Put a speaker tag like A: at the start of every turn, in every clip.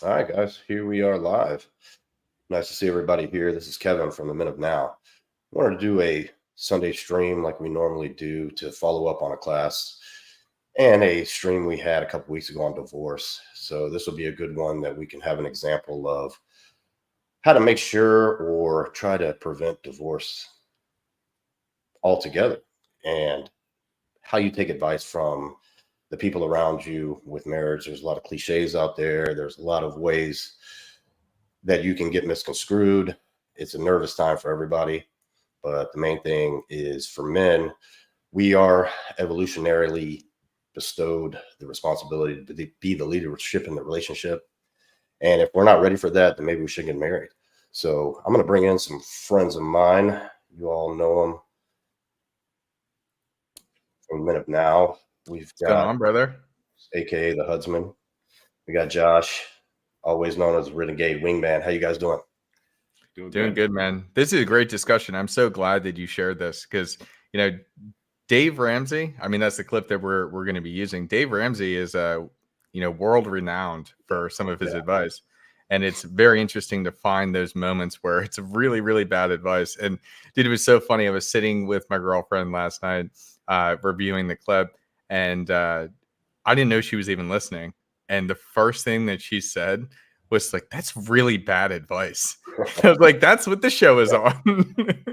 A: All right, guys, here we are live. Nice to see everybody here. This is Kevin from the Men of Now. I wanted to do a Sunday stream like we normally do to follow up on a class and a stream we had a couple weeks ago on divorce. So this will be a good one that we can have an example of how to make sure or try to prevent divorce altogether, and how you take advice from the people around you with marriage. There's a lot of cliches out there. There's a lot of ways that you can get misconstrued. It's a nervous time for everybody. But the main thing is, for men, we are evolutionarily bestowed the responsibility to be the leadership in the relationship. And if we're not ready for that, then maybe we should get married. So I'm going to bring in some friends of mine. You all know them from the Men of Now. We've got,
B: what's going on, brother?
A: AKA the Hudsman. We got Josh, always known as Renegade Wingman. How you guys doing?
B: Doing good, man. This is a great discussion. I'm so glad that you shared this because, Dave Ramsey, I mean, that's the clip that we're going to be using. Dave Ramsey is, world renowned for some of his advice. And it's very interesting to find those moments where it's really, really bad advice. And dude, it was so funny. I was sitting with my girlfriend last night, reviewing the clip, and I didn't know she was even listening. And the first thing that she said was like, "That's really bad advice." I was like, "That's what the show is on."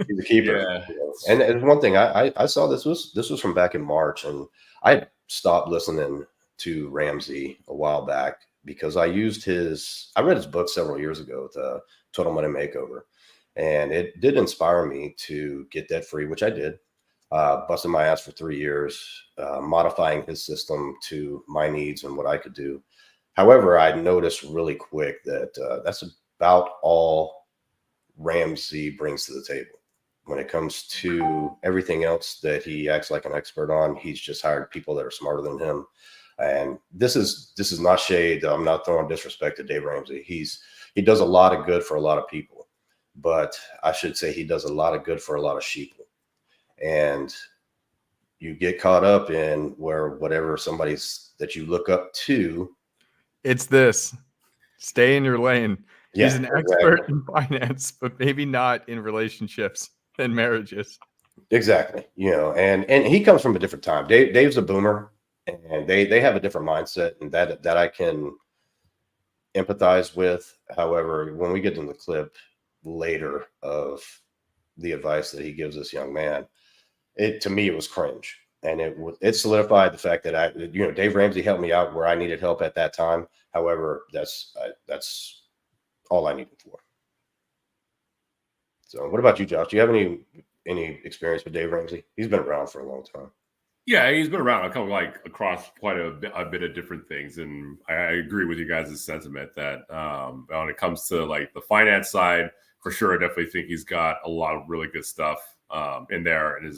A: He's a keeper. Yeah. And one thing I saw, this was from back in March, and I stopped listening to Ramsey a while back because I read his book several years ago, the Total Money Makeover, and it did inspire me to get debt free, which I did. Busting my ass for 3 years, modifying his system to my needs and what I could do. However, I noticed really quick that that's about all Ramsey brings to the table. When it comes to everything else that he acts like an expert on, he's just hired people that are smarter than him. And this is not shade. I'm not throwing disrespect to Dave Ramsey. He does a lot of good for a lot of people, but I should say he does a lot of good for a lot of sheeple. And you get caught up in whatever somebody's that you look up to.
B: It's this. Stay in your lane.
A: Yeah,
B: he's an expert in finance, but maybe not in relationships and marriages.
A: Exactly. And he comes from a different time. Dave's a boomer, and they have a different mindset, and that I can empathize with. However, when we get in the clip later of the advice that he gives this young man, to me it was cringe, and it solidified the fact that Dave Ramsey helped me out where I needed help at that time. However, that's all I needed for. So what about you, Josh? Do you have any experience with Dave Ramsey? He's been around for a long time.
C: Yeah, he's been around. I come across quite a bit of different things, and I agree with you guys' sentiment that when it comes to like the finance side, for sure, I definitely think he's got a lot of really good stuff in there, and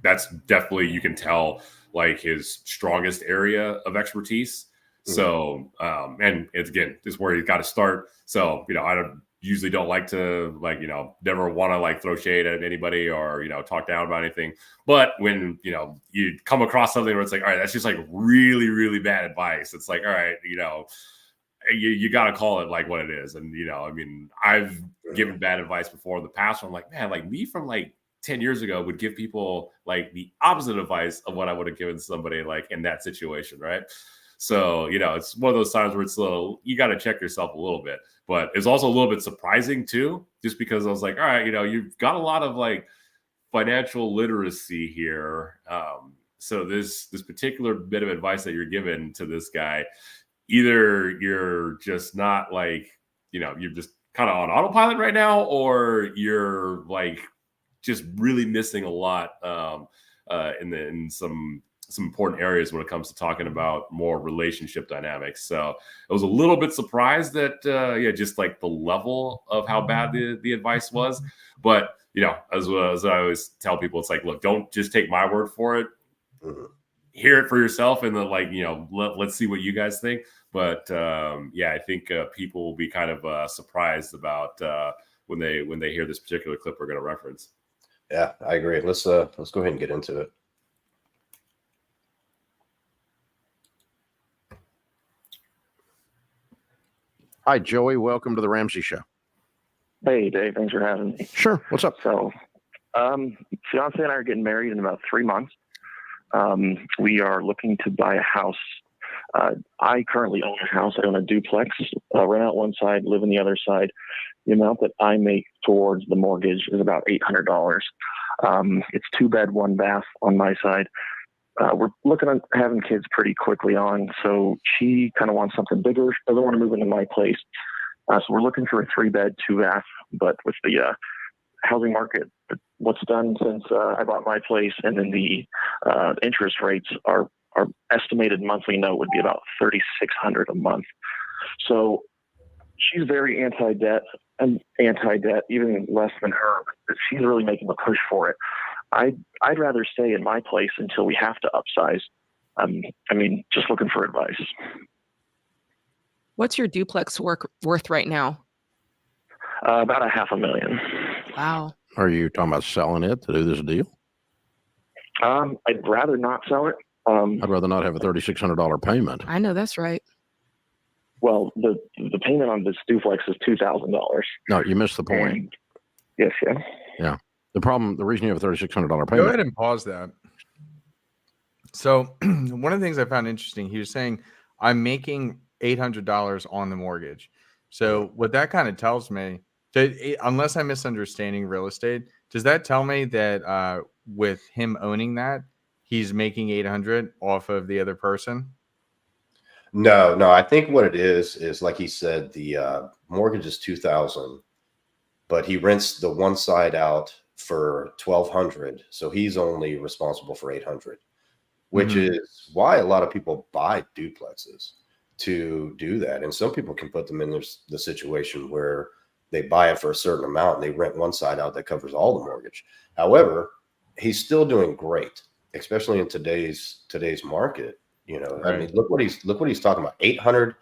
C: that's definitely, you can tell, like his strongest area of expertise. Mm-hmm. So, and it's, again, this is where he's got to start. So, I usually don't like to never want to throw shade at anybody or, talk down about anything. But when, you come across something where it's like, all right, that's just really, really bad advice. It's like, all right, you got to call it like what it is. And, I've given bad advice before in the past. Where I'm like, man, me from 10 years ago would give people the opposite advice of what I would have given somebody in that situation. Right. So, it's one of those times where it's you got to check yourself a little bit, but it's also a little bit surprising too, just because I was like, all right, you've got a lot of financial literacy here. So this particular bit of advice that you're giving to this guy, either you're just not you're just kind of on autopilot right now, or you're just really missing a lot in some important areas when it comes to talking about more relationship dynamics. So I was a little bit surprised that just the level of how bad the advice was. But as I always tell people, it's look, don't just take my word for it. Hear it for yourself, and then let's see what you guys think. But I think people will be kind of surprised about when they hear this particular clip we're going to reference.
A: Yeah, I agree. Let's go ahead and get into it.
D: Hi, Joey. Welcome to the Ramsey Show.
E: Hey, Dave. Thanks for having me.
D: Sure. What's up?
E: So, fiance and I are getting married in about 3 months. We are looking to buy a house. I currently own a house. I own a duplex. Rent out one side, live on the other side. The amount that I make towards the mortgage is about $800. It's 2-bed, 1 bath on my side. We're looking at having kids pretty quickly on, so she kind of wants something bigger. Doesn't want to move into my place. So we're looking for a 3-bed, 2-bath, but with the housing market, what's done since I bought my place, and then the interest rates, our estimated monthly note would be about $3,600 a month. So she's very anti-debt, even less than her. But she's really making a push for it. I'd rather stay in my place until we have to upsize. Just looking for advice.
F: What's your duplex worth right now?
E: About $500,000.
F: Wow.
D: Are you talking about selling it to do this deal?
E: I'd rather not sell it.
D: I'd rather not have a $3,600 payment.
F: I know that's right.
E: Well, the payment on this duplex is $2,000.
D: No, you missed the point.
E: Yes, yeah.
D: Yeah. The reason you have a $3,600 payment.
B: Go ahead and pause that. So one of the things I found interesting, he was saying, I'm making $800 on the mortgage. So what that kind of tells me, unless I'm misunderstanding real estate, does that tell me that with him owning that, he's making $800 off of the other person?
A: No. I think what it is like he said, the mortgage is $2,000, but he rents the one side out for $1,200, so he's only responsible for $800, which is why a lot of people buy duplexes, to do that. And some people can put them in the situation where they buy it for a certain amount and they rent one side out that covers all the mortgage. However, he's still doing great, especially in today's market. Right. I mean, look what he's talking about. $800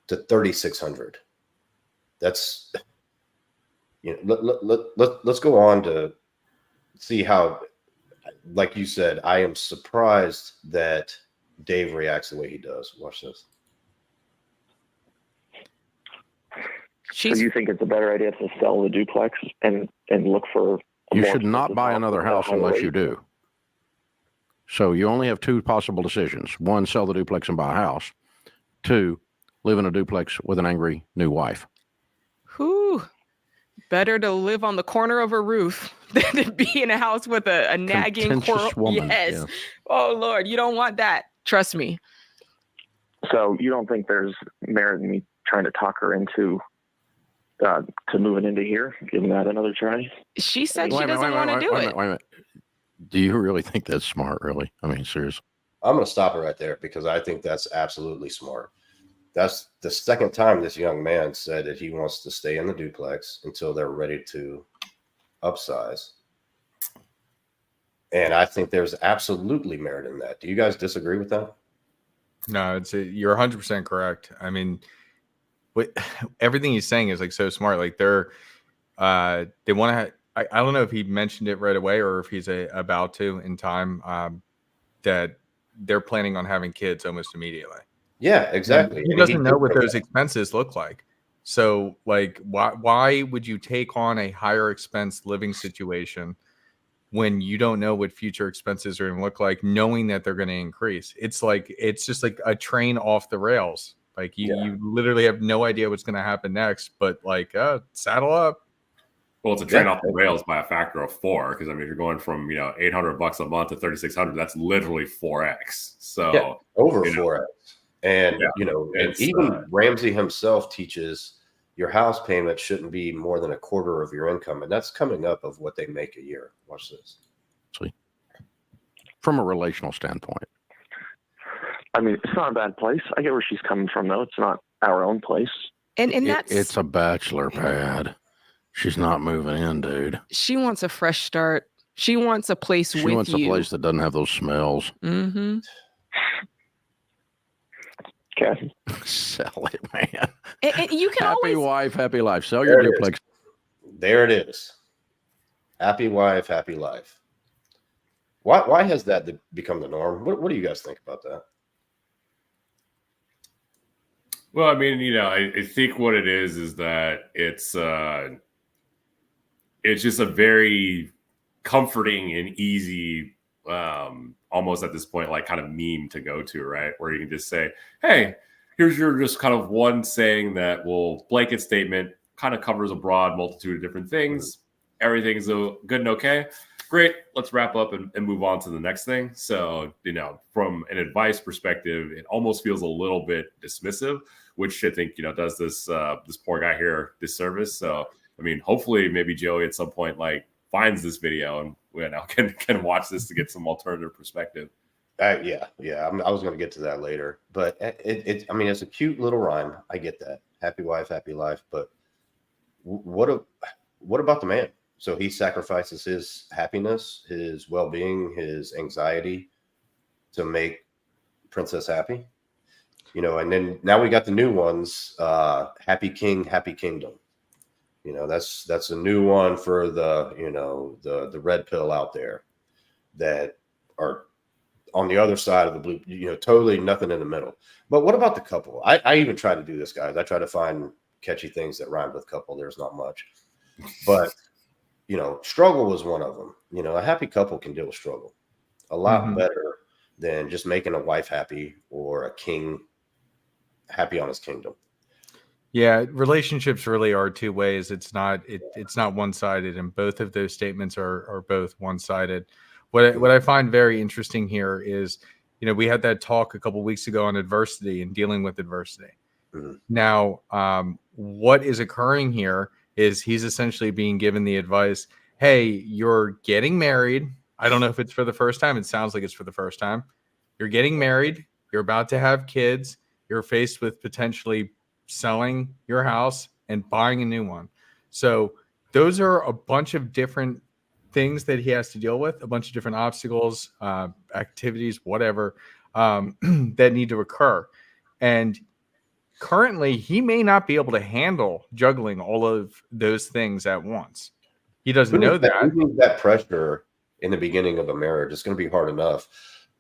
A: to $3,600. That's, let's go on to see how, like you said, I am surprised that Dave reacts the way he does. Watch this.
E: So you think it's a better idea to sell the duplex and look for?
D: You should not buy another house unless you do. So you only have 2 possible decisions. 1, sell the duplex and buy a house. 2, live in a duplex with an angry new wife.
F: Whew. Better to live on the corner of a roof than to be in a house with a nagging quarrel.
D: Woman.
F: Yes.
D: Yeah.
F: Oh, Lord, you don't want that. Trust me.
E: So you don't think there's merit in me trying to talk her into to moving into here, giving that another try?
F: She said she doesn't want to do it.
D: Wait a minute. Do you really think that's smart, really? I mean, seriously.
A: I'm going to stop it right there because I think that's absolutely smart. That's the second time this young man said that he wants to stay in the duplex until they're ready to upsize. And I think there's absolutely merit in that. Do you guys disagree with that?
B: No, you're 100% correct. I mean, everything he's saying is like so smart. Like they want to. I don't know if he mentioned it right away or if he's about to in time. That they're planning on having kids almost immediately.
A: Yeah, exactly.
B: He doesn't know what those expenses look like. So, like, why would you take on a higher expense living situation when you don't know what future expenses are going to look like, knowing that they're going to increase? It's just like a train off the rails. Like you literally have no idea what's going to happen next, but saddle up.
C: Well, it's a train off the rails by a factor of 4, because I mean, if you're going from $800 a month to $3,600, that's literally 4x. So
A: over 4x. And and even Ramsey himself teaches your house payment shouldn't be more than a quarter of your income, and that's coming up of what they make a year. Watch this.
D: See, from a relational standpoint,
E: I mean, it's not a bad place. I get where she's coming from, though. It's not our own place,
F: and
D: it's a bachelor pad. She's not moving in, dude.
F: She wants a fresh start. She wants a place with you.
D: She wants a place that doesn't have those smells.
F: Mm-hmm.
E: Okay.
D: Sell it, man.
F: And you can
D: happy wife, happy life. Sell your duplex.
A: There it is. Happy wife, happy life. Why has that become the norm? What do you guys think about that?
C: Well, I mean, I think what it is that it's just a very comforting and easy, almost at this point, like kind of meme to go to, right? Where you can just say, hey, here's your just kind of one saying that will blanket statement, kind of covers a broad multitude of different things. Everything's good and okay. Great. Let's wrap up and move on to the next thing. So, from an advice perspective, it almost feels a little bit dismissive, which I think, does this poor guy here disservice. So, I mean, hopefully maybe Joey at some point finds this video and can watch this to get some alternative perspective.
A: Yeah. I was going to get to that later, but I mean, it's a cute little rhyme. I get that. Happy wife, happy life. But what about the man? So he sacrifices his happiness, his well-being, his anxiety to make Princess happy. And then now we got the new ones, Happy King, Happy Kingdom. That's a new one for the red pill out there that are on the other side of the blue, totally nothing in the middle. But what about the couple? I even try to do this, guys. I try to find catchy things that rhyme with couple. There's not much, but struggle was one of them. A happy couple can deal with struggle a lot better than just making a wife happy or a king happy on his kingdom.
B: Yeah, relationships really are two ways. It's not one-sided, and both of those statements are both one-sided. What I find very interesting here is, we had that talk a couple of weeks ago on adversity and dealing with adversity. Now, what is occurring here is he's essentially being given the advice, hey, you're getting married. I don't know if it's for the first time. It sounds like it's for the first time. You're getting married. You're about to have kids. You're faced with potentially selling your house and buying a new one. So those are a bunch of different things that he has to deal with, a bunch of different obstacles, activities, whatever, that need to occur. And currently, he may not be able to handle juggling all of those things at once. He doesn't know that.
A: That pressure in the beginning of a marriage is going to be hard enough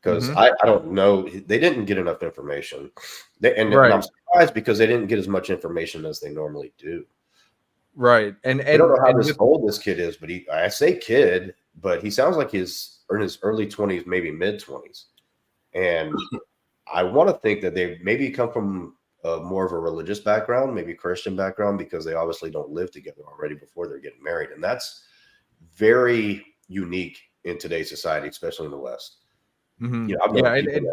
A: because I don't know. They didn't get enough information. And I'm surprised because they didn't get as much information as they normally do.
B: Right. And
A: I don't know how old this kid is, but I say kid, but he sounds like he's in his early 20s, maybe mid 20s. And I want to think that they maybe come from more of a religious background, maybe Christian background, because they obviously don't live together already before they're getting married. And that's very unique in today's society, especially in the West. I've known people that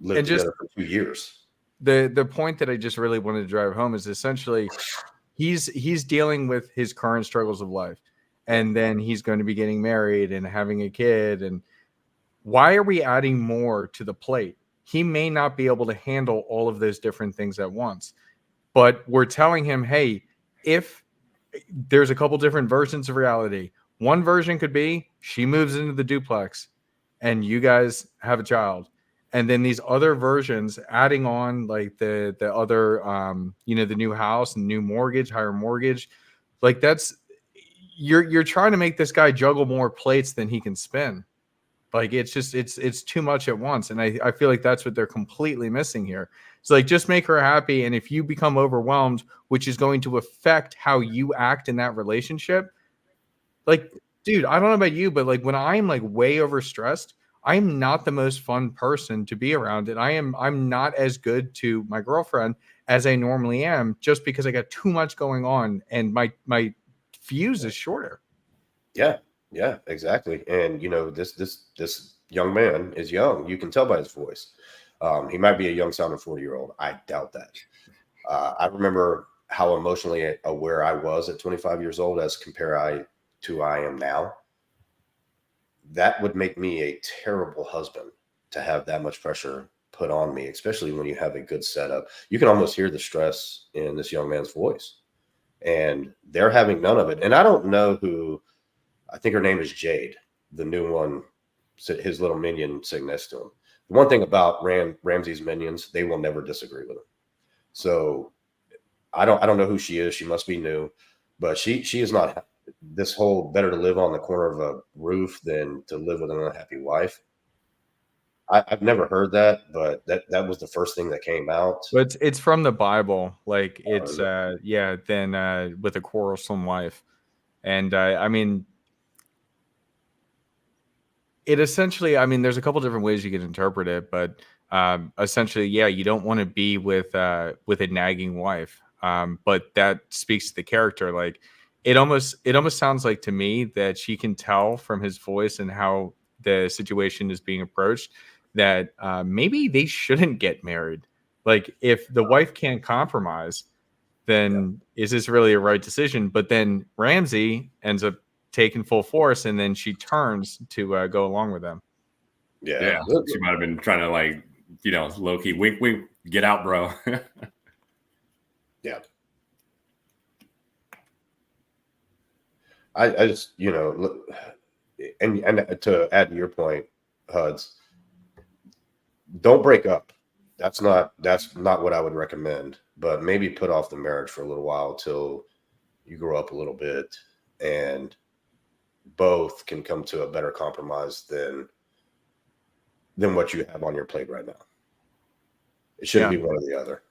A: lived together for 2 years.
B: The point that I just really wanted to drive home is essentially he's dealing with his current struggles of life, and then he's going to be getting married and having a kid. And why are we adding more to the plate? He may not be able to handle all of those different things at once, but we're telling him, hey, if there's a couple different versions of reality, one version could be she moves into the duplex and you guys have a child. And then these other versions adding on like the other, the new house and new mortgage, higher mortgage, like that's, you're trying to make this guy juggle more plates than he can spin. Like it's just it's too much at once. And I feel like that's what they're completely missing here. It's like, just make her happy. And if you become overwhelmed, which is going to affect how you act in that relationship, like, dude, I don't know about you, but like when I'm like way overstressed, I'm not the most fun person to be around. And I'm not as good to my girlfriend as I normally am, just because I got too much going on and my fuse is shorter.
A: Yeah, exactly. And this young man is young. You can tell by his voice. He might be a young sounding 40-year-old. I doubt that. I remember how emotionally aware I was at 25 years old as compared to I am now. That would make me a terrible husband to have that much pressure put on me, especially when you have a good setup. You can almost hear the stress in this young man's voice, and they're having none of it. And I don't know who. I think her name is Jade, the new one, his little minion sitting next to him. The one thing about Ramsey's minions, they will never disagree with him. So I don't know who she is. She must be new, but she is not this whole better to live on the corner of a roof than to live with an unhappy wife. I've never heard that, but that was the first thing that came out.
B: But it's from the Bible. Like it's then with a quarrelsome wife. And I mean, it essentially, I mean, there's a couple different ways you can interpret it, but essentially, yeah, you don't want to be with a nagging wife. But that speaks to the character. Like it almost sounds like to me that she can tell from his voice and how the situation is being approached that maybe they shouldn't get married. Like if the wife can't compromise, then is this really a right decision? But then Ramsey ends up taking full force, and then she turns to go along with them.
C: Yeah. She might have been trying to, like, you know, low key wink, wink, get out, bro.
A: Yeah. I just, you know, look, and to add to your point, Huds, don't break up. That's not what I would recommend. But maybe put off the marriage for a little while till you grow up a little bit and both can come to a better compromise than what you have on your plate right now. It shouldn't be one or the other.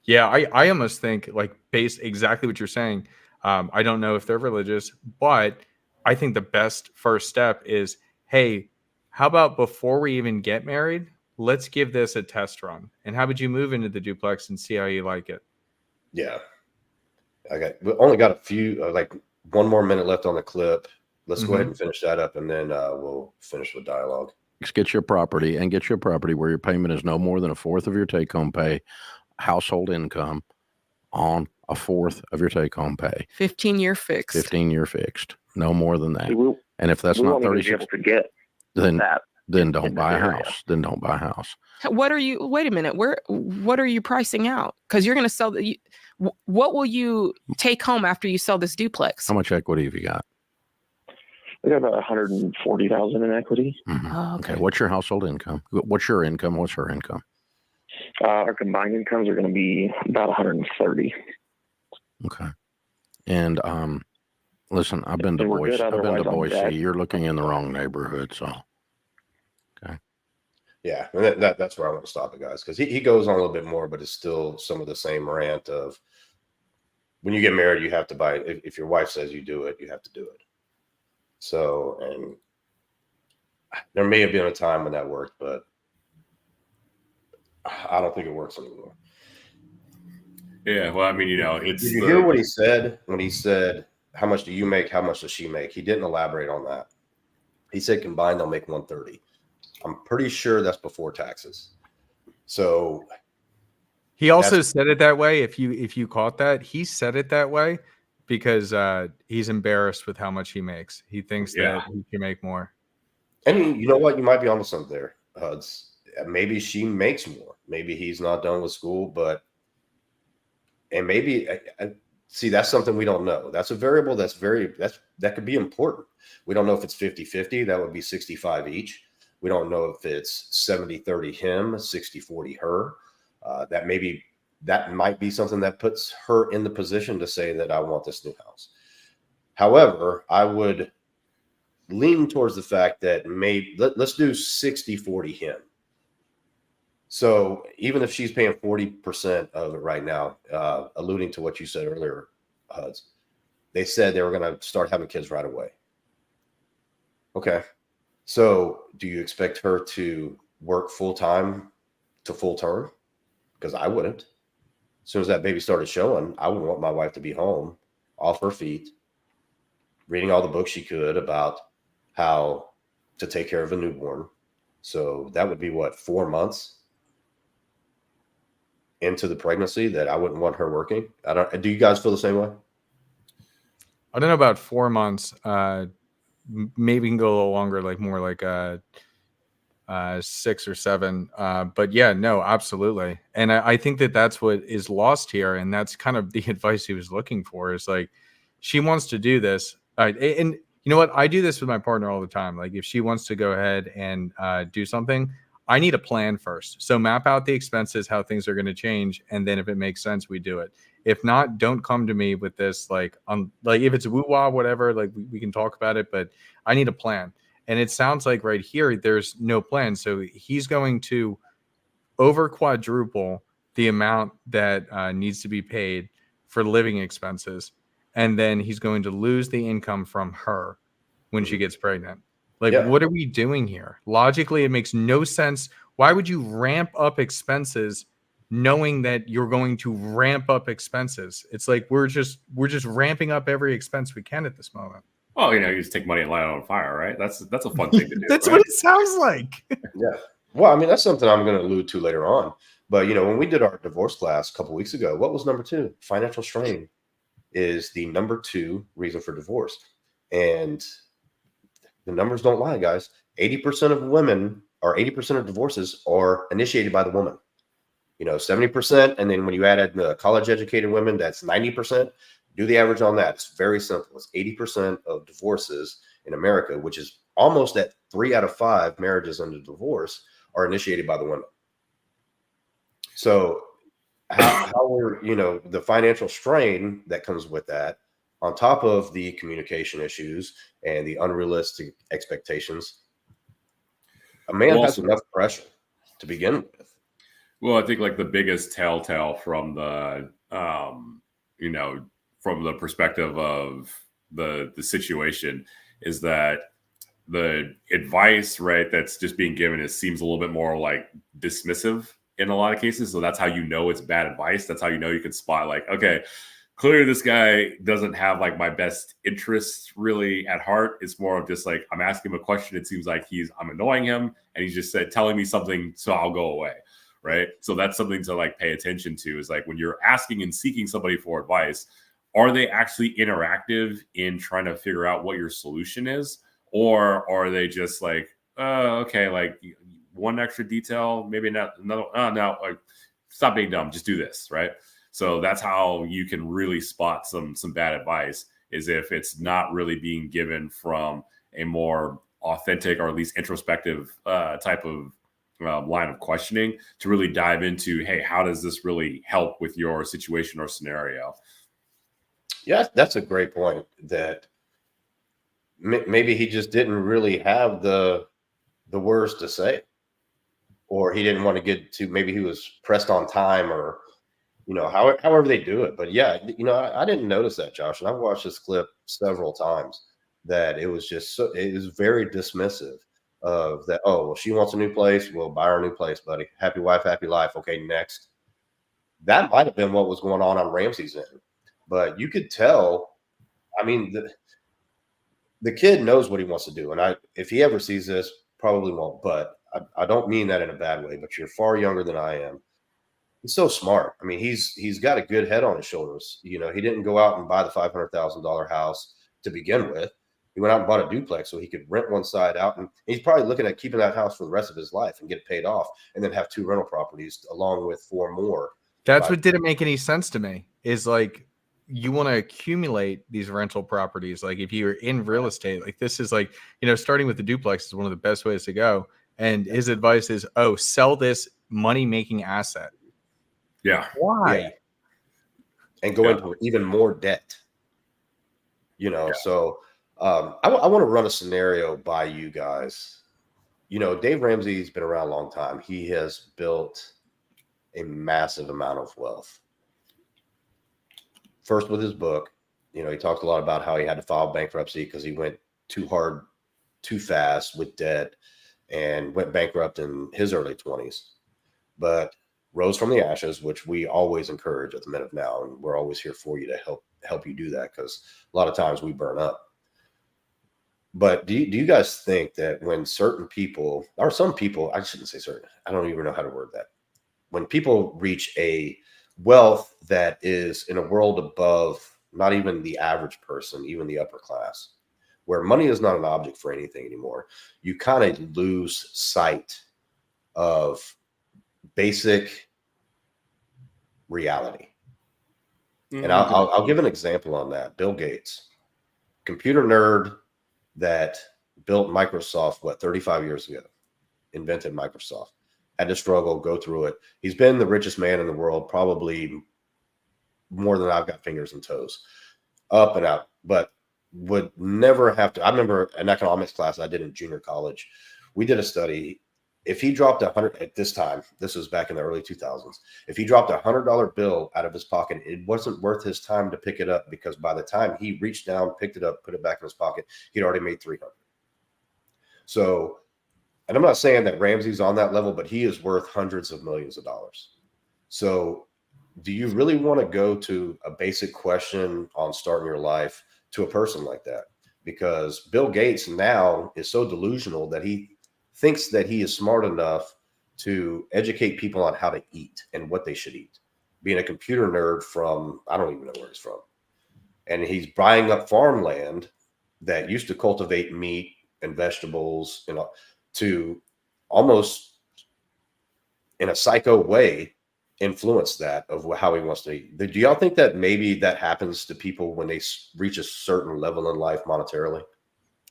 B: Yeah, I almost think, like, based exactly what you're saying. I don't know if they're religious, but I think the best first step is, hey, how about before we even get married, let's give this a test run. And how would you move into the duplex and see how you like it?
A: Yeah. We only got a few, like one more minute left on the clip. Let's go ahead and finish that up, and then we'll finish with dialogue.
D: Get your property where your payment is no more than a fourth of your take-home pay, household income on a fourth of your take-home pay.
F: 15-year fixed.
D: 15-year fixed. No more than that.
E: And
D: if that's not 36, then don't buy a house. Then don't buy a house.
F: What are you? Wait a minute. What are you pricing out? Because you're going to sell what will you take home after you sell this duplex?
D: How much equity have you got?
E: I got about $140,000 in equity.
D: Mm-hmm. Oh, okay. What's your household income? What's your income? What's her income?
E: Our combined incomes are going to be about 130.
D: Okay. And listen, I've been to Boise. You're looking in the wrong neighborhood, so. Okay.
A: Yeah, and that's where I want to stop it, guys, because he goes on a little bit more, but it's still some of the same rant of when you get married, you have to buy. If your wife says you do it, you have to do it. So, and there may have been a time when that worked, but I don't think it works anymore.
C: Yeah, well, I mean, you know, it's.
A: Did you hear what he said when he said, "How much do you make? How much does she make?" He didn't elaborate on that. He said combined they'll make 130. I'm pretty sure that's before taxes. So
B: he also said it that way. If you caught that, he said it that way because he's embarrassed with how much he makes. He thinks that he can make more.
A: And you know what? You might be onto something there, Huds. Maybe she makes more. Maybe he's not done with school, and maybe see, that's something we don't know. That's a variable that could be important. We don't know if it's 50-50. That would be 65 each. We don't know if it's 70-30 him, 60-40 her. That might be something that puts her in the position to say that I want this new house. However, I would lean towards the fact that maybe let's do 60-40 him. So even if she's paying 40% of it right now, alluding to what you said earlier, Huds, they said they were going to start having kids right away. Okay. So do you expect her to work full-time to full term? Because I wouldn't. As soon as that baby started showing, I would want my wife to be home, off her feet, reading all the books she could about how to take care of a newborn. So that would be 4 months into the pregnancy that I wouldn't want her working. Do you guys feel the same way?
B: I don't know about 4 months. Maybe can go a little longer, like more like 6 or 7. But yeah, no, absolutely. And I think that's what is lost here. And that's kind of the advice he was looking for, is like, she wants to do this. And you know what? I do this with my partner all the time. Like if she wants to go ahead and do something, I need a plan first. So map out the expenses, how things are going to change. And then if it makes sense, we do it. If not, don't come to me with this, like if it's woo-wah, whatever, like we can talk about it, but I need a plan. And it sounds like right here, there's no plan. So he's going to over quadruple the amount that needs to be paid for living expenses. And then he's going to lose the income from her when she gets pregnant. Like, what are we doing here? Logically, it makes no sense. Why would you ramp up expenses knowing that you're going to ramp up expenses? It's like we're just ramping up every expense we can at this moment.
C: Well, you just take money and light it on fire, right? That's a fun thing to do.
B: That's
C: right?
B: what it sounds like.
A: Yeah. Well, I mean, that's something I'm going to allude to later on. But, when we did our divorce class a couple weeks ago, what was number 2? Financial strain is the number 2 reason for divorce. And the numbers don't lie, guys. 80% of women, or 80% of divorces are initiated by the woman. 70%. And then when you add the college educated women, that's 90%. Do the average on that. It's very simple. It's 80% of divorces in America, which is almost at 3 out of 5 marriages under divorce are initiated by the women. So how we're, the financial strain that comes with that, on top of the communication issues and the unrealistic expectations, a man has enough pressure to begin with.
C: Well, I think like the biggest telltale from the, from the perspective of the situation is that the advice, right, that's just being given seems a little bit more like dismissive in a lot of cases. So that's how it's bad advice. That's how you can spot like, okay, clearly this guy doesn't have like my best interests really at heart. It's more of just like, I'm asking him a question. It seems like I'm annoying him and he's just telling me something, so I'll go away. Right. So that's something to like pay attention to, is like when you're asking and seeking somebody for advice, are they actually interactive in trying to figure out what your solution is? Or are they just like, okay, like one extra detail, maybe not another. No, like, stop being dumb. Just do this, right? So that's how you can really spot some bad advice, is if it's not really being given from a more authentic or at least introspective type of line of questioning to really dive into, hey, how does this really help with your situation or scenario?
A: Yeah, that's a great point, that maybe he just didn't really have the words to say, or he didn't want to get to, maybe he was pressed on time, or however they do it. But yeah, I didn't notice that, Josh, and I've watched this clip several times, that it was just it was very dismissive of that. Oh, well, she wants a new place, we'll buy her a new place, buddy. Happy wife, happy life. Okay, next. That might have been what was going on Ramsey's end, but you could tell. I mean, the kid knows what he wants to do, and if he ever sees this, probably won't. But I don't mean that in a bad way. But you're far younger than I am. He's so smart. I mean, he's got a good head on his shoulders. He didn't go out and buy the $500,000 house to begin with. He went out and bought a duplex so he could rent one side out, and he's probably looking at keeping that house for the rest of his life and get it paid off, and then have 2 rental properties along with 4 more.
B: That's what didn't make any sense to me, is like, you want to accumulate these rental properties. Like if you're in real estate, like this is like, starting with the duplex is one of the best ways to go. And his advice is, sell this money-making asset.
C: Yeah.
B: Why?
A: Yeah. And go into even more debt. So I want to run a scenario by you guys. Dave Ramsey's been around a long time. He has built a massive amount of wealth. First with his book, he talked a lot about how he had to file bankruptcy because he went too hard, too fast with debt, and went bankrupt in his early 20s. But rose from the ashes, which we always encourage at the Men of Now, and we're always here for you to help you do that, because a lot of times we burn up. But do you guys think that when certain people, or some people, I shouldn't say certain, I don't even know how to word that, when people reach a wealth that is in a world above not even the average person, even the upper class, where money is not an object for anything anymore, you kind of lose sight of basic reality. And I'll give an example on that. Bill Gates, computer nerd that built Microsoft, 35 years ago, invented Microsoft. Had to struggle, go through it. He's been the richest man in the world, probably more than I've got fingers and toes, up and out. But would never have to. I remember an economics class I did in junior college. We did a study. If he dropped 100 at this time, this was back in the early 2000s. If he dropped $100 bill out of his pocket, it wasn't worth his time to pick it up, because by the time he reached down, picked it up, put it back in his pocket, he'd already made 300. So, and I'm not saying that Ramsey's on that level, but he is worth hundreds of millions of dollars. So, do you really want to go to a basic question on starting your life to a person like that? Because Bill Gates now is so delusional that he thinks that he is smart enough to educate people on how to eat and what they should eat, being a computer nerd from, I don't even know where he's from. And he's buying up farmland that used to cultivate meat and vegetables, you know, to almost in a psycho way influence that of how he wants to eat. Do y'all think that maybe that happens to people when they reach a certain level in life monetarily?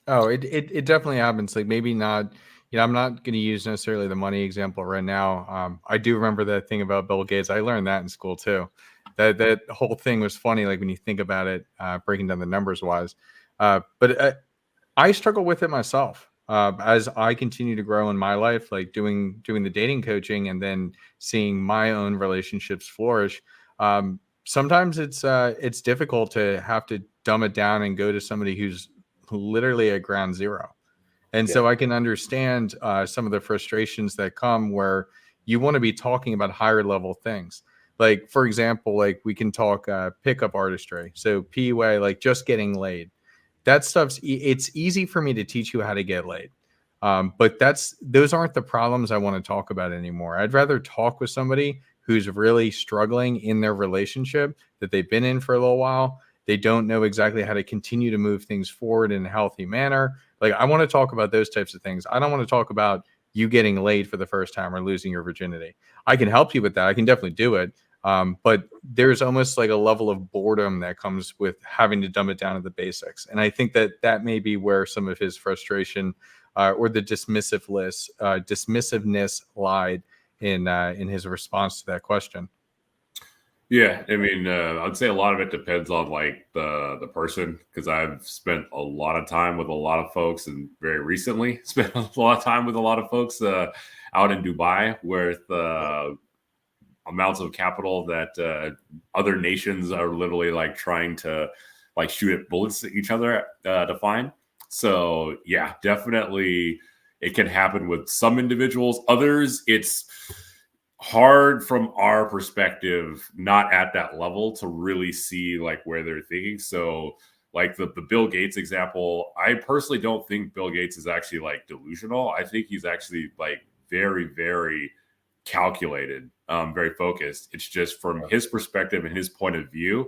B: Oh, it definitely happens. Like, maybe not, you know, I'm not going to use necessarily the money example right now. I do remember that thing about Bill Gates. I learned that in school too. That whole thing was funny, like when you think about it, breaking down the numbers wise. But I struggle with it myself. As I continue to grow in my life, like doing the dating coaching and then seeing my own relationships flourish. Sometimes it's difficult to have to dumb it down and go to somebody who's literally at ground zero. And so I can understand some of the frustrations that come where you want to be talking about higher level things. Like, for example, like we can talk pickup artistry. So PUA, like just getting laid. That stuff's it's easy for me to teach you how to get laid. But those aren't the problems I want to talk about anymore. I'd rather talk with somebody who's really struggling in their relationship that they've been in for a little while. They don't know exactly how to continue to move things forward in a healthy manner. Like, I want to talk about those types of things. I don't want to talk about you getting laid for the first time or losing your virginity. I can help you with that. I can definitely do it. But there's almost like a level of boredom that comes with having to dumb it down to the basics. And I think that may be where some of his frustration or the dismissiveness lied in his response to that question.
C: Yeah, I mean, I'd say a lot of it depends on like the person, because I've spent a lot of time with a lot of folks, and very recently spent a lot of time with a lot of folks out in Dubai with amounts of capital that other nations are literally like trying to like shoot at bullets at each other to find. So yeah, definitely it can happen with some individuals. Others, it's hard from our perspective, not at that level, to really see like where they're thinking. So like the Bill Gates example, I personally don't think Bill Gates is actually like delusional. I think he's actually like very, very calculated, very focused. It's just from his perspective and his point of view,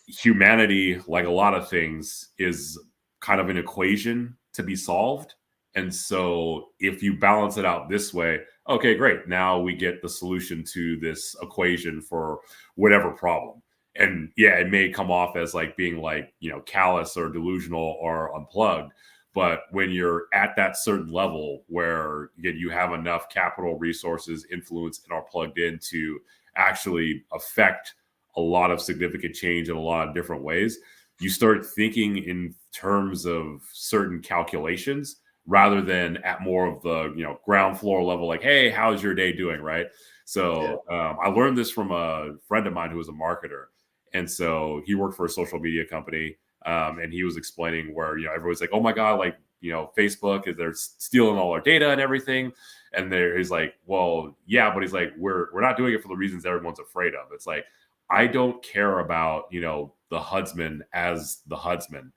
C: humanity, like a lot of things, is kind of an equation to be solved. And so if you balance it out this way, okay, great. Now we get the solution to this equation for whatever problem. And yeah, it may come off as like being like, you know, callous or delusional or unplugged. But when you're at that certain level where again, you have enough capital, resources, influence, and are plugged in to actually affect a lot of significant change in a lot of different ways, you start thinking in terms of certain calculations rather than at more of the, you know, ground floor level, like, hey, how's your day doing, right? So I learned this from a friend of mine who was a marketer. And so he worked for a social media company. And he was explaining where, you know, everyone's like, oh my God, like, you know, Facebook, they're stealing all our data and everything. And he's like, well, yeah, but he's like, we're not doing it for the reasons everyone's afraid of. It's like, I don't care about, you know, the Hudsman as the Hudsman.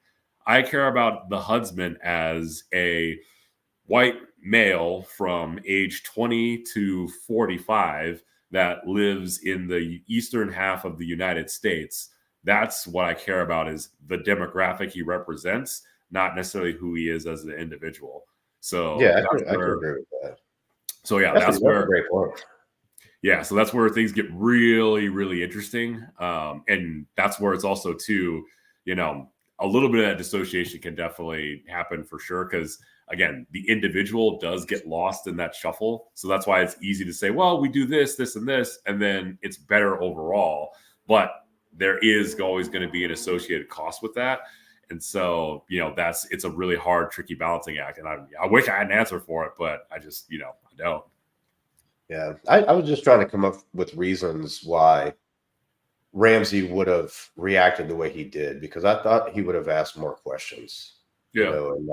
C: I care about the Hudsman as a white male from age 20 to 45 that lives in the eastern half of the United States. That's what I care about, is the demographic he represents, not necessarily who he is as an individual. So
A: yeah, I can agree with that.
C: So yeah, that's where
A: a great point.
C: Yeah, so that's where things get really, really interesting. And that's where it's also too, you know, a little bit of that dissociation can definitely happen for sure. Because again, the individual does get lost in that shuffle. So that's why it's easy to say, well, we do this, this, and this, and then it's better overall. But there is always going to be an associated cost with that. And so, it's a really hard, tricky balancing act. And I wish I had an answer for it, but I just, I don't.
A: Yeah. I was just trying to come up with reasons why Ramsey would have reacted the way he did, because I thought he would have asked more questions.
C: Yeah.
A: And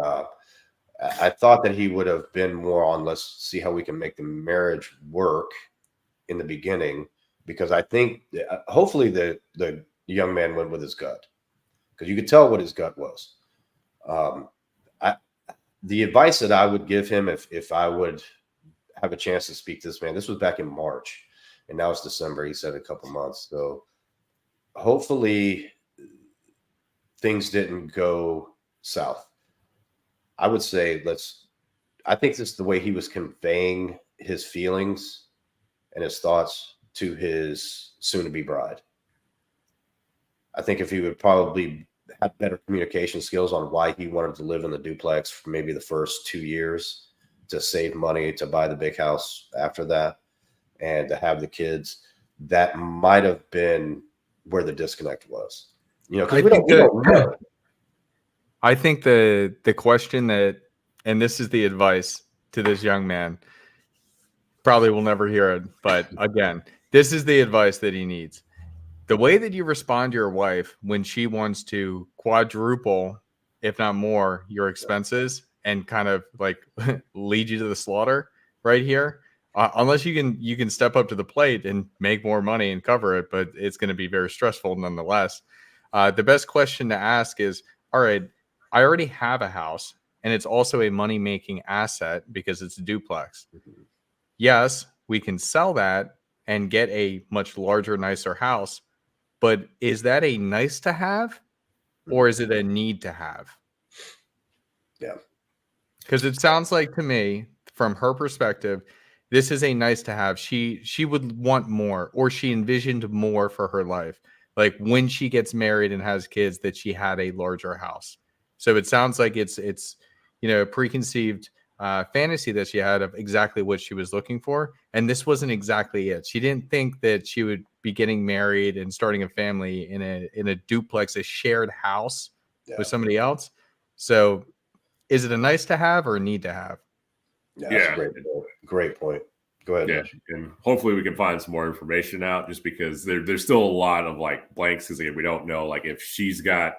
A: I thought that he would have been more on, let's see how we can make the marriage work in the beginning, because I think hopefully the young man went with his gut, because you could tell what his gut was. The advice that I would give him if I would have a chance to speak to this man, this was back in March, and now it's December. He said a couple months. So hopefully things didn't go south. I would say I think this is the way he was conveying his feelings and his thoughts to his soon-to-be bride. I think if he would probably have better communication skills on why he wanted to live in the duplex for maybe the first 2 years to save money to buy the big house after that and to have the kids, that might have been where the disconnect was. Because we don't know.
B: I think the question that, and this is the advice to this young man, probably will never hear it, but again, this is the advice that he needs. The way that you respond to your wife when she wants to quadruple, if not more, your expenses and kind of like lead you to the slaughter right here, unless you can step up to the plate and make more money and cover it, but it's going to be very stressful nonetheless. The best question to ask is, all right, I already have a house and it's also a money-making asset because it's a duplex. Yes, we can sell that and get a much larger, nicer house, but is that a nice to have or is it a need to have?
A: Yeah.
B: Because it sounds like to me, from her perspective, this is a nice to have. She would want more, or she envisioned more for her life. Like when she gets married and has kids, that she had a larger house. So it sounds like it's a preconceived fantasy that she had of exactly what she was looking for. And this wasn't exactly it. She didn't think that she would be getting married and starting a family in a duplex, a shared house with somebody else. So is it a nice to have or a need to have?
A: Yeah, that's a great point. Go ahead.
C: Yeah, and hopefully we can find some more information out, just because there's still a lot of like blanks, because we don't know like if she's got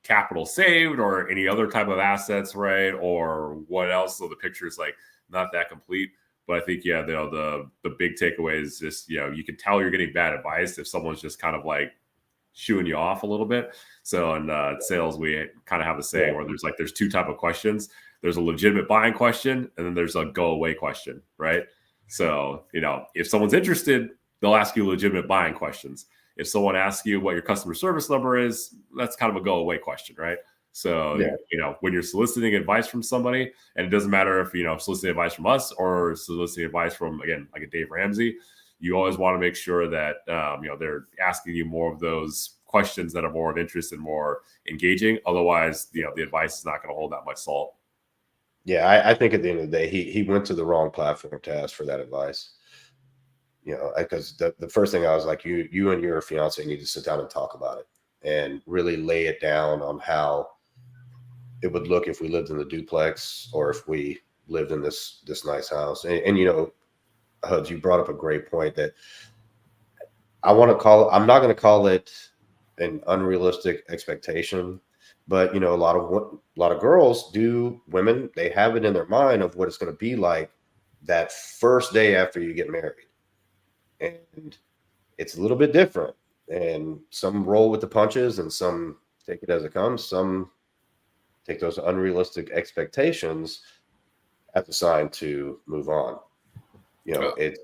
C: capital saved or any other type of assets, right, or what else. So the picture is like not that complete. But I think the big takeaway is just you can tell you're getting bad advice if someone's just kind of like shooing you off a little bit. So in sales, we kind of have a saying where there's two type of questions. There's a legitimate buying question, and then there's a go away question, right? So, if someone's interested, they'll ask you legitimate buying questions. If someone asks you what your customer service number is, that's kind of a go away question, right? So, when you're soliciting advice from somebody, and it doesn't matter if, soliciting advice from us or soliciting advice from, again, like a Dave Ramsey, you always want to make sure that, they're asking you more of those questions that are more of interest and more engaging. Otherwise, the advice is not going to hold that much salt.
A: Yeah, I think at the end of the day, he went to the wrong platform to ask for that advice. Because the first thing I was like, you and your fiance need to sit down and talk about it and really lay it down on how it would look if we lived in the duplex or if we lived in this nice house. And Hubs, you brought up a great point that I'm not going to call it an unrealistic expectation. But a lot of girls women, they have it in their mind of what it's going to be like that first day after you get married, and it's a little bit different. And some roll with the punches, and some take it as it comes. Some take those unrealistic expectations as a sign to move on. It's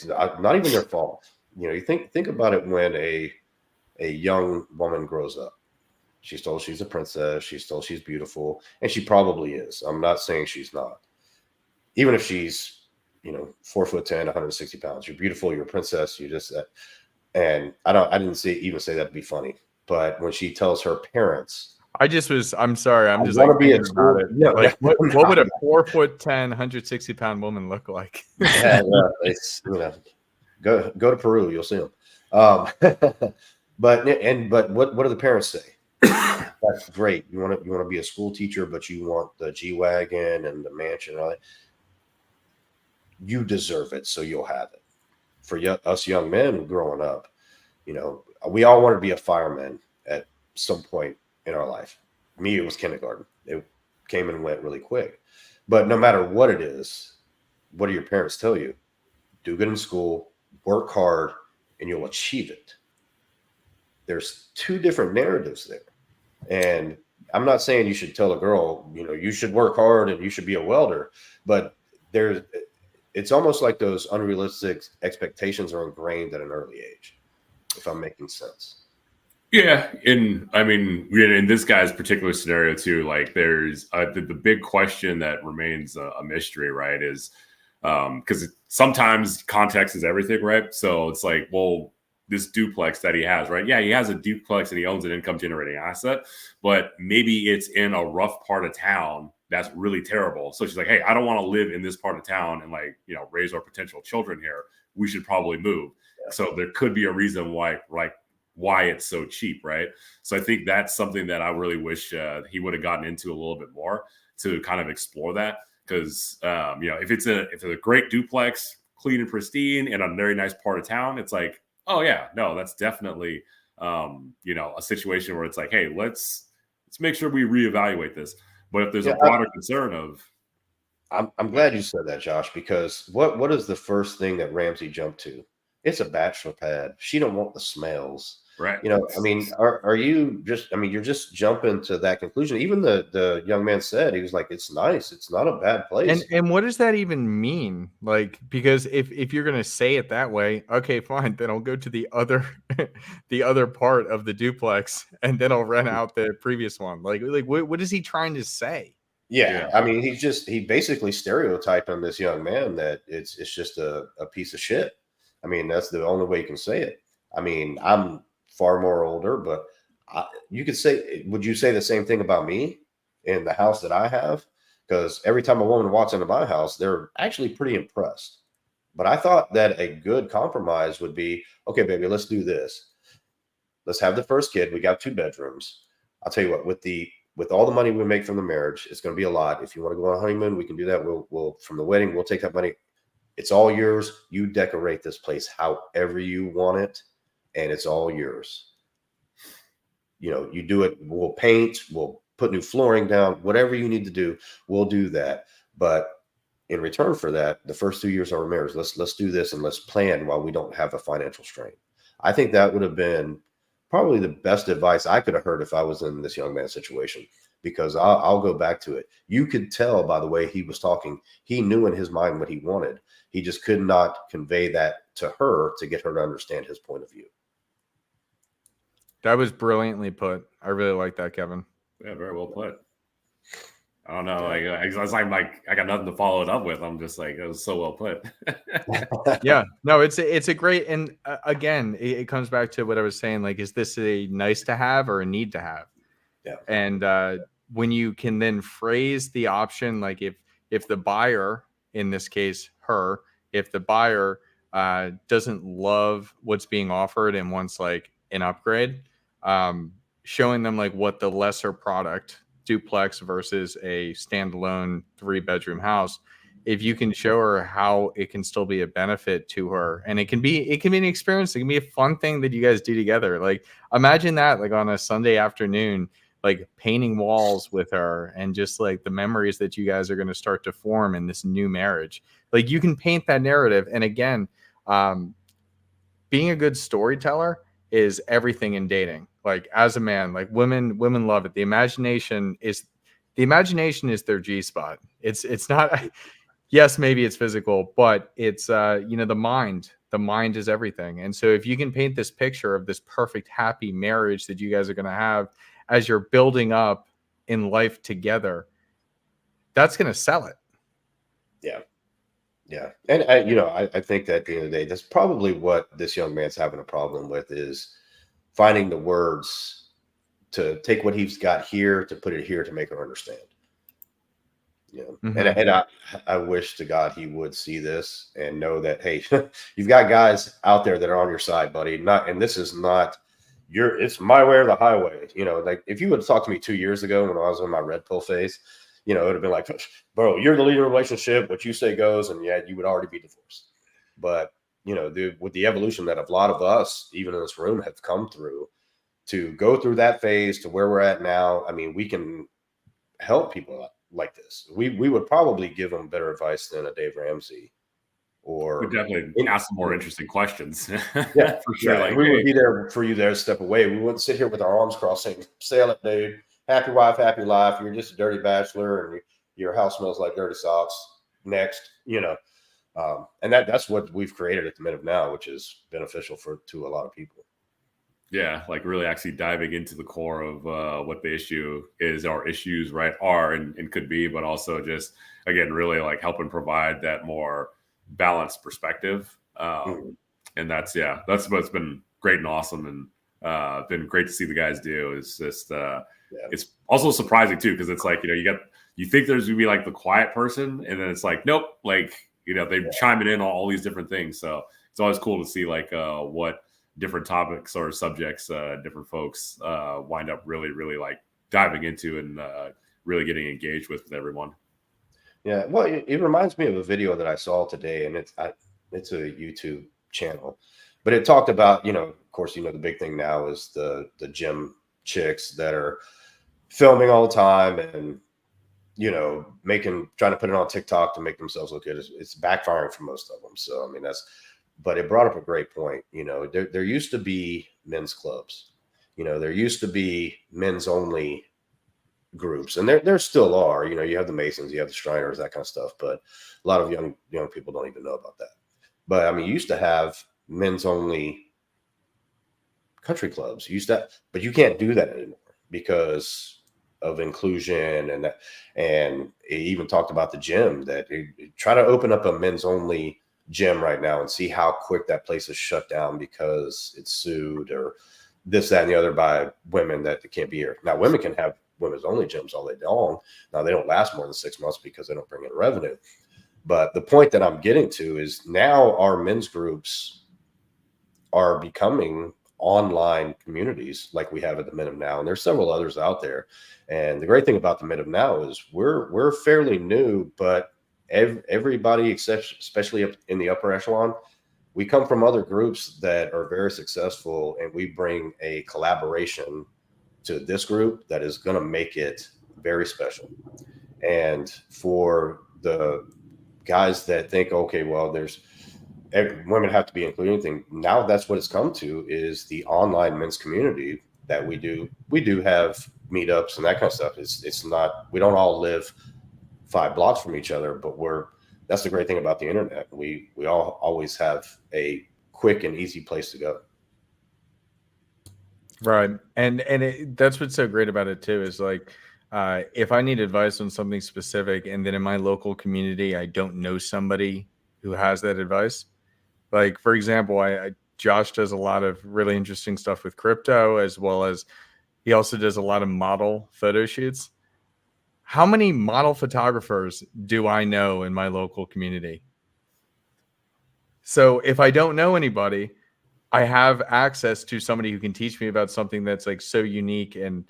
A: not even their fault. You think about it when a young woman grows up. She's told she's a princess. She's told she's beautiful, and she probably is. I'm not saying she's not. Even if she's, 4'10", 160 pounds, you're beautiful. You're a princess. You just and I didn't even say that to be funny. But when she tells her parents,
B: I'm sorry. I'm just
A: like
B: thinking about it. No, like what would a 4'10", 160 pound woman look like?
A: Yeah, it's go to Peru. You'll see them. But what do the parents say? That's great. You want to be a school teacher, but you want the G-Wagon and the mansion and all that. You deserve it, so you'll have it. For us young men growing up, we all want to be a fireman at some point in our life. Me, it was kindergarten. It came and went really quick. But no matter what it is, what do your parents tell you? Do good in school, work hard, and you'll achieve it. There's two different narratives there. And I'm not saying you should tell a girl, you should work hard and you should be a welder, but it's almost like those unrealistic expectations are ingrained at an early age, if I'm making sense.
C: Yeah. In this guy's particular scenario too, like there's the big question that remains a mystery, right? Is because sometimes context is everything, right? So it's like, well, this duplex that he has, right? Yeah, he has a duplex and he owns an income generating asset, but maybe it's in a rough part of town that's really terrible. So she's like, hey, I don't want to live in this part of town and raise our potential children here. We should probably move. Yeah. So there could be a reason why it's so cheap, right? So I think that's something that I really wish he would have gotten into a little bit more to kind of explore that. Because if it's a great duplex, clean and pristine, in a very nice part of town, it's like, oh yeah, no, that's definitely a situation where it's like, hey, let's make sure we reevaluate this. But if there's a broader concern of,
A: I'm glad you said that, Josh, because what is the first thing that Ramsey jumped to? It's a bachelor pad. She don't want the smells.
C: Right.
A: Are you just, you're just jumping to that conclusion. Even the young man said, he was like, it's nice. It's not a bad place.
B: And what does that even mean? Like, because if you're going to say it that way, okay, fine. Then I'll go to the other part of the duplex and then I'll rent out the previous one. Like what is he trying to say?
A: Yeah. He basically stereotyping this young man that it's just a piece of shit. That's the only way you can say it. I'm far more older, but you could say, would you say the same thing about me in the house that I have? Because every time a woman walks into my house, they're actually pretty impressed. But I thought that a good compromise would be, okay, baby, let's do this. Let's have the first kid. We got 2 bedrooms. I'll tell you what, with all the money we make from the marriage, it's going to be a lot. If you want to go on a honeymoon, we can do that. We'll from the wedding, we'll take that money. It's all yours. You decorate this place however you want it, and it's all yours. You do it. We'll paint. We'll put new flooring down. Whatever you need to do, we'll do that. But in return for that, the first 2 years of our marriage, let's do this and let's plan while we don't have a financial strain. I think that would have been probably the best advice I could have heard if I was in this young man's situation. Because I'll go back to it. You could tell by the way he was talking, he knew in his mind what he wanted. He just could not convey that to her to get her to understand his point of view.
B: That was brilliantly put. I really like that, Kevin.
C: Yeah, very well put. I don't know. I got nothing to follow it up with. I'm just like, it was so well put.
B: Yeah, no, it's a great, and again, it comes back to what I was saying. Like, is this a nice to have or a need to have?
A: Yeah.
B: And when you can then phrase the option, like if the buyer, in this case, her, if the buyer doesn't love what's being offered and wants like an upgrade, showing them like what the lesser product, duplex versus a standalone 3-bedroom house, if you can show her how it can still be a benefit to her, and it can be an experience, it can be a fun thing that you guys do together. Like, imagine that, like on a Sunday afternoon, like painting walls with her, and just like the memories that you guys are going to start to form in this new marriage. Like, you can paint that narrative. And again, being a good storyteller is everything in dating. Like, as a man, like women love it. The imagination is their G spot. It's not, yes, maybe it's physical, but it's, the mind is everything. And so if you can paint this picture of this perfect, happy marriage that you guys are going to have as you're building up in life together, that's going to sell it.
A: Yeah. Yeah. And I think that at the end of the day, that's probably what this young man's having a problem with, is finding the words to take what he's got here to put it here to make her understand. Mm-hmm. And I wish to God he would see this and know that, hey, you've got guys out there that are on your side, buddy. And this is not it's my way or the highway. You know, like if you would have talked to me 2 years ago when I was in my red pill phase, you know, it would have been like, bro, you're the leader of the relationship. What you say goes, and yeah, you would already be divorced. But you know, with the evolution that a lot of us, even in this room, have come through to go through that phase to where we're at now. I mean, we can help people like this. We would probably give them better advice than a Dave Ramsey, or
C: we definitely ask some more interesting questions.
A: Yeah,
C: for sure.
A: Yeah,
C: like,
A: we would be there for you there to step away. We wouldn't sit here with our arms crossed saying, "Sail it, dude. Happy wife, happy life. You're just a dirty bachelor, and your house smells like dirty socks." Next, you know, and that's what we've created at the Men of Now, which is beneficial to a lot of people.
C: Yeah, like really actually diving into the core of what the issue is, or issues, right, are and could be, but also just, again, really like helping provide that more balanced perspective. And that's what's been great and awesome, and been great to see the guys do. Is just it's also surprising too, because it's like, you know, you think there's gonna be like the quiet person, and then it's like, nope, like, you know, they're chiming in on all these different things. So it's always cool to see like what different topics or subjects different folks wind up really like diving into, and really getting engaged with everyone.
A: Yeah, well, it reminds me of a video that I saw today, and it's a YouTube channel, but it talked about, you know, of course, you know, the big thing now is the gym chicks that are filming all the time, and you know, trying to put it on TikTok to make themselves look good. It's backfiring for most of them. So I mean, but it brought up a great point. You know, there used to be men's clubs. You know, there used to be men's only groups, and there still are. You know, you have the Masons, you have the Shriners, that kind of stuff, but a lot of young people don't even know about that. But I mean, you used to have men's only country clubs. But you can't do that anymore because of inclusion, and it even talked about the gym, that try to open up a men's only gym right now and see how quick that place is shut down because it's sued or this, that, and the other by women that can't be here. Now, women can have women's only gyms all day long. Now, they don't last more than 6 months because they don't bring in revenue. But the point that I'm getting to is now our men's groups are becoming online communities like we have at the Men of Now, and there's several others out there. And the great thing about the Men of Now is we're fairly new, but everybody, especially up in the upper echelon, we come from other groups that are very successful, and we bring a collaboration to this group that is going to make it very special. And for the guys that think, okay, well, women have to be included in anything, now that's what it's come to, is the online men's community that we do have meetups and that kind of stuff. It's not, we don't all live 5 blocks from each other, but that's the great thing about the internet. We all always have a quick and easy place to go.
B: Right. And that's what's so great about it too, is like, if I need advice on something specific, and then in my local community, I don't know somebody who has that advice. Like, for example, Josh does a lot of really interesting stuff with crypto, as well as he also does a lot of model photo shoots. How many model photographers do I know in my local community? So if I don't know anybody, I have access to somebody who can teach me about something that's like so unique. And,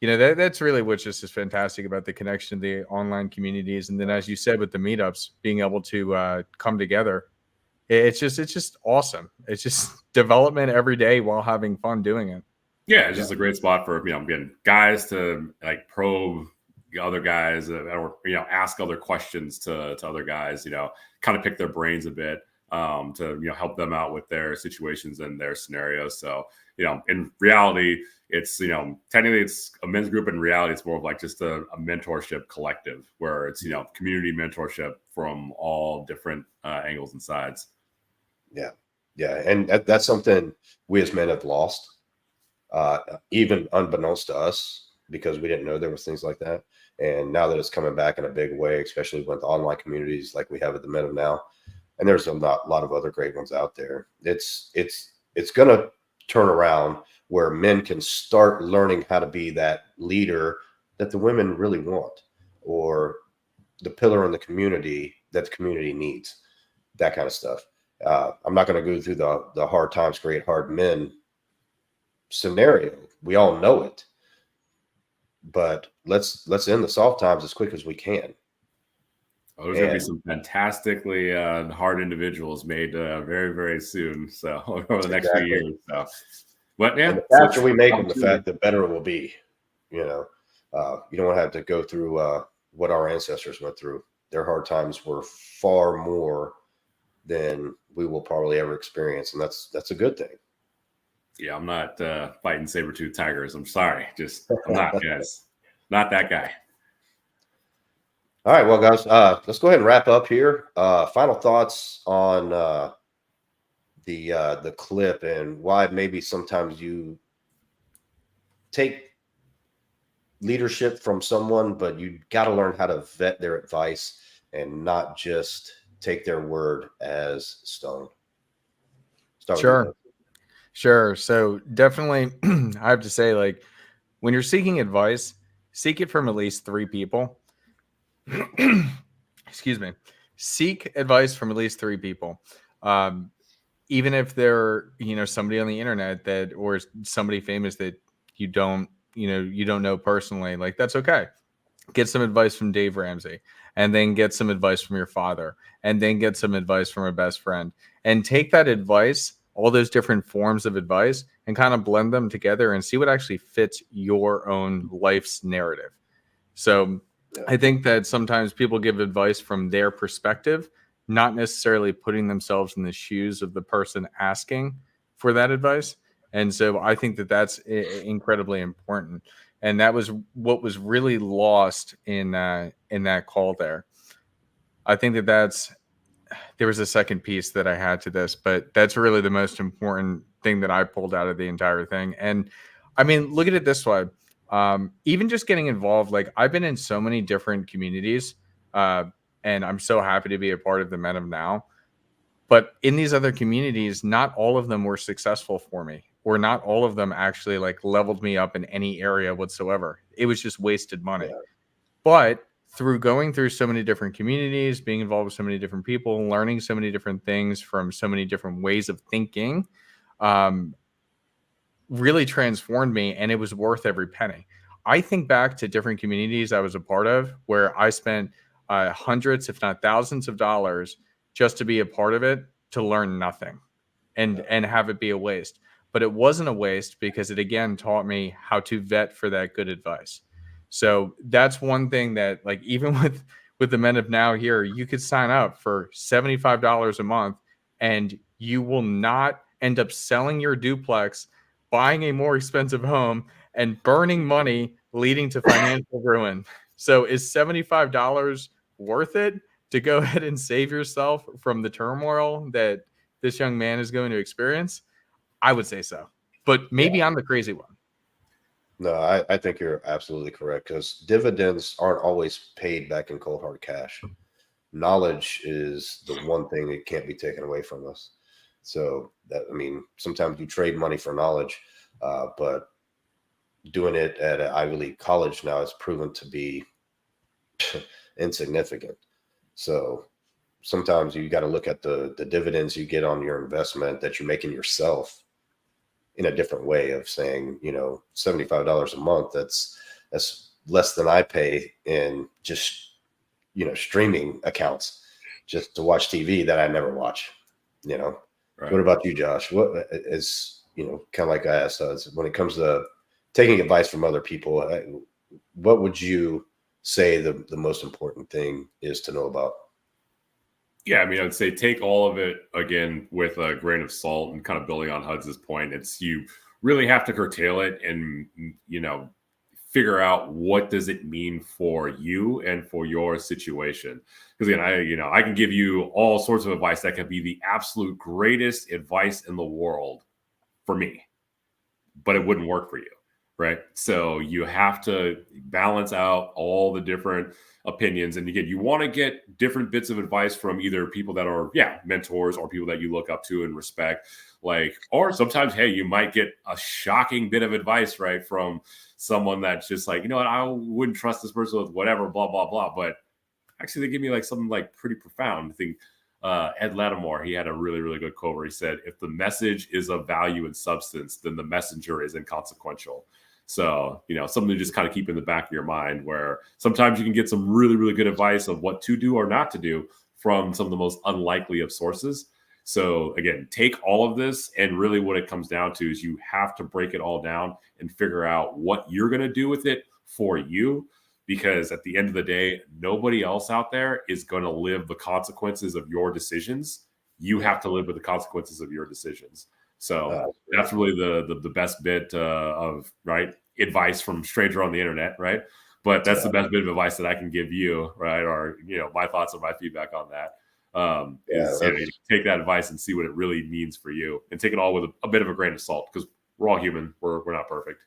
B: you know, that's really what's just is fantastic about the connection to the online communities. And then, as you said, with the meetups, being able to come together, it's just awesome. It's just development every day while having fun doing it.
C: Yeah, it's just a great spot for, you know, again, guys to like probe other guys, or, you know, ask other questions to other guys, you know, kind of pick their brains a bit, to, you know, help them out with their situations and their scenarios. So, you know, in reality, it's, you know, technically it's a men's group. In reality, it's more of like just a mentorship collective, where it's, you know, community mentorship from all different angles and sides.
A: Yeah. And that's something we as men have lost, even unbeknownst to us, because we didn't know there was things like that. And now that it's coming back in a big way, especially with online communities like we have at the Men of Now, and there's a lot of other great ones out there, it's going to turn around where men can start learning how to be that leader that the women really want, or the pillar in the community that the community needs, that kind of stuff. I'm not going to go through the hard times create hard men scenario. We all know it, but let's end the soft times as quick as we can.
C: Oh, there's going to be some fantastically hard individuals made very, very soon. So over the next few years. So, but yeah,
A: and the faster we make them, the better it will be. You know, you don't want to have to go through what our ancestors went through. Their hard times were far more than we will probably ever experience, and that's a good thing.
C: Yeah, I'm not fighting saber-toothed tigers. I'm sorry, I'm not, guys. Not that guy.
A: All right, well, guys, let's go ahead and wrap up here. Final thoughts on the clip and why maybe sometimes you take leadership from someone, but you got to learn how to vet their advice and not just take their word as stone.
B: Sure. So definitely, I have to say, like, when you're seeking advice, seek it from at least 3 people. Excuse me. Seek advice from at least 3 people. Even if they're, somebody on the internet or somebody famous that you don't know personally, like, that's okay. Get some advice from Dave Ramsey, and then get some advice from your father, and then get some advice from a best friend, and take that advice, all those different forms of advice, and kind of blend them together and see what actually fits your own life's narrative. So I think that sometimes people give advice from their perspective, not necessarily putting themselves in the shoes of the person asking for that advice. And so I think that that's incredibly important. And that was what was really lost in that call there. I think that there was a second piece that I had to this, but that's really the most important thing that I pulled out of the entire thing. And I mean, look at it this way. Even just getting involved, like, I've been in so many different communities, and I'm so happy to be a part of the Men of Now. But in these other communities, not all of them were successful for me, or not all of them actually like leveled me up in any area whatsoever. It was just wasted money. Yeah. But through going through so many different communities, being involved with so many different people, learning so many different things from so many different ways of thinking, really transformed me, and it was worth every penny. I think back to different communities I was a part of where I spent hundreds, if not thousands of dollars just to be a part of it, to learn nothing and have it be a waste. But it wasn't a waste because it, again, taught me how to vet for that good advice. So that's one thing that, like, even with the Men of Now here, you could sign up for $75 a month and you will not end up selling your duplex, buying a more expensive home, and burning money, leading to financial ruin. So is $75 worth it to go ahead and save yourself from the turmoil that this young man is going to experience? I would say so, but maybe I'm the crazy one.
A: No, I think you're absolutely correct, because dividends aren't always paid back in cold hard cash. Knowledge is the one thing that can't be taken away from us. So that, I mean, sometimes you trade money for knowledge, but doing it at an Ivy League college now is proven to be insignificant. So sometimes you got to look at the dividends you get on your investment that you're making yourself in a different way of saying, $75 a month, that's less than I pay in just, streaming accounts just to watch TV that I never watch, Right. What about you, Josh? What is, kind of like I asked us, when it comes to taking advice from other people, what would you say the most important thing is to know about?
C: Yeah, I mean, I'd say take all of it, again, with a grain of salt, and kind of building on Huds's point. It's, you really have to curtail it and, figure out what does it mean for you and for your situation. Because again, I can give you all sorts of advice that can be the absolute greatest advice in the world for me, but it wouldn't work for you. Right. So you have to balance out all the different opinions. And again, you want to get different bits of advice from either people that are, mentors, or people that you look up to and respect. Or sometimes, hey, you might get a shocking bit of advice, right, from someone that's just like, what, I wouldn't trust this person with whatever, blah, blah, blah. But actually, they give me like something like pretty profound. I think Ed Lattimore, he had a really, really good quote where he said, if the message is of value and substance, then the messenger is inconsequential. So, something to just kind of keep in the back of your mind, where sometimes you can get some really, really good advice of what to do or not to do from some of the most unlikely of sources. So again, take all of this, and really what it comes down to is you have to break it all down and figure out what you're going to do with it for you. Because at the end of the day, nobody else out there is going to live the consequences of your decisions. You have to live with the consequences of your decisions. So that's really the best bit of advice from stranger on the internet, right? But that's the best bit of advice that I can give you, right? Or my thoughts or my feedback on that. Take that advice and see what it really means for you, and take it all with a bit of a grain of salt, because we're all human. We're not perfect.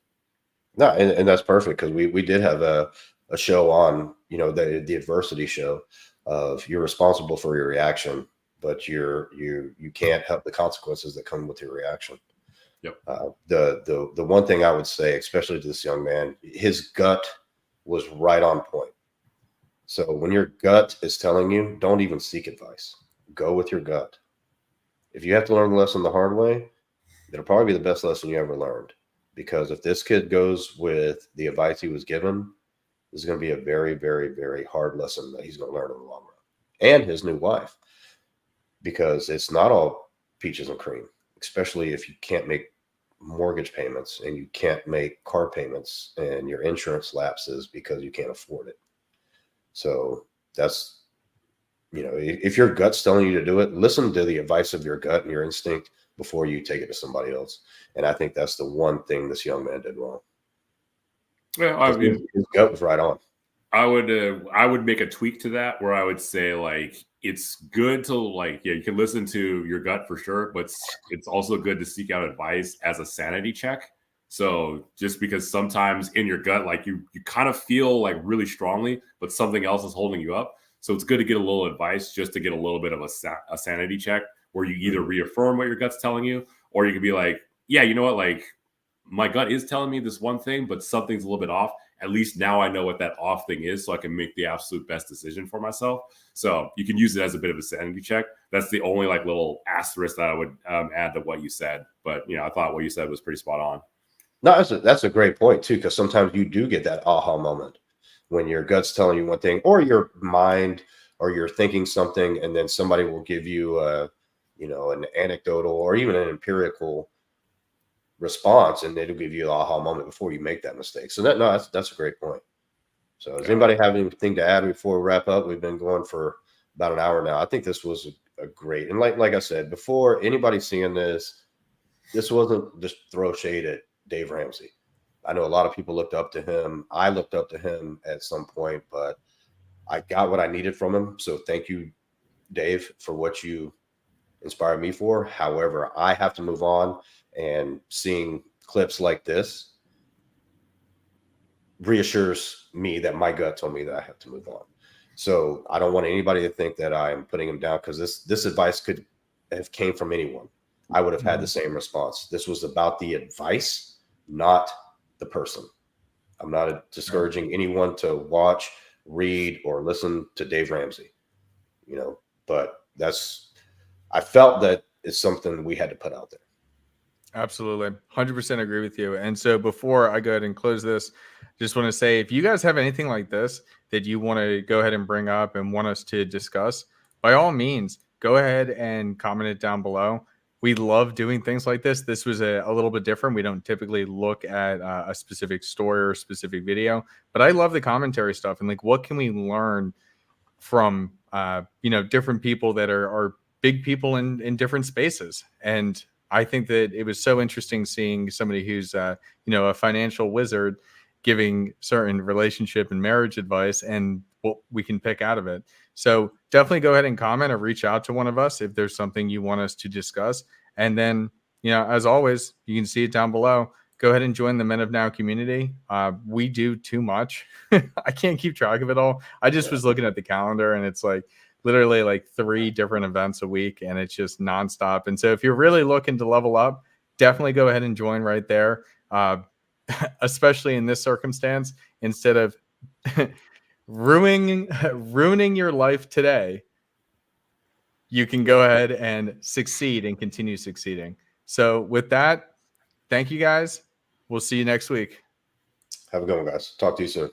A: No, and that's perfect, because we did have a show on, the adversity show of you're responsible for your reaction, but you can't help the consequences that come with your reaction.
C: Yep.
A: The one thing I would say, especially to this young man, his gut was right on point. So when your gut is telling you, don't even seek advice. Go with your gut. If you have to learn the lesson the hard way, it'll probably be the best lesson you ever learned. Because if this kid goes with the advice he was given, this is going to be a very, very, very hard lesson that he's going to learn in the long run. And his new wife. Because it's not all peaches and cream, especially if you can't make mortgage payments and you can't make car payments and your insurance lapses because you can't afford it. So that's, if your gut's telling you to do it, listen to the advice of your gut and your instinct before you take it to somebody else. And I think that's the one thing this young man did wrong.
C: Well, I mean,
A: his gut was right on.
C: I would make a tweak to that, where I would say, it's good to you can listen to your gut for sure, but it's also good to seek out advice as a sanity check. So just because sometimes in your gut, you kind of feel really strongly, but something else is holding you up. So it's good to get a little advice just to get a little bit of a sanity check, where you either reaffirm what your gut's telling you, or you can be like, yeah, you know what, my gut is telling me this one thing, but something's a little bit off. At least now I know what that off thing is, so I can make the absolute best decision for myself. So you can use it as a bit of a sanity check. That's the only little asterisk that I would add to what you said. But I thought what you said was pretty spot on.
A: No, that's a great point too, because sometimes you do get that aha moment when your gut's telling you one thing, or your mind, or you're thinking something, and then somebody will give you an anecdotal or even an empirical response, and it'll give you an aha moment before you make that mistake. So that's a great point. So does anybody have anything to add before we wrap up? We've been going for about an hour now. I think this was a great, and like I said before, anybody seeing this wasn't just throw shade at Dave Ramsey. I know a lot of people looked up to him. I looked up to him at some point, but I got what I needed from him. So thank you, Dave, for what you inspired me for. However, I have to move on, and seeing clips like this reassures me that my gut told me that I have to move on. So I don't want anybody to think that I'm putting him down, because this advice could have came from anyone. I would have had the same response. This was about the advice, not the person. I'm not discouraging anyone to watch, read, or listen to Dave Ramsey, but I felt that it's something we had to put out there.
B: Absolutely. 100% agree with you. And so before I go ahead and close this, just want to say, if you guys have anything like this that you want to go ahead and bring up and want us to discuss, by all means, go ahead and comment it down below. We love doing things like this. This was a little bit different. We don't typically look at a specific story or a specific video, but I love the commentary stuff, and what can we learn from, different people that are big people in different spaces. And I think that it was so interesting seeing somebody who's, a financial wizard giving certain relationship and marriage advice, and what we can pick out of it. So definitely go ahead and comment or reach out to one of us if there's something you want us to discuss. And then, as always, you can see it down below. Go ahead and join the Men of Now community. We do too much. I can't keep track of it all. I just was looking at the calendar, and it's literally 3 different events a week, and it's just nonstop. And so if you're really looking to level up, definitely go ahead and join right there. Especially in this circumstance, instead of ruining your life today, you can go ahead and succeed and continue succeeding. So with that, thank you guys. We'll see you next week.
A: Have a good one, guys. Talk to you soon.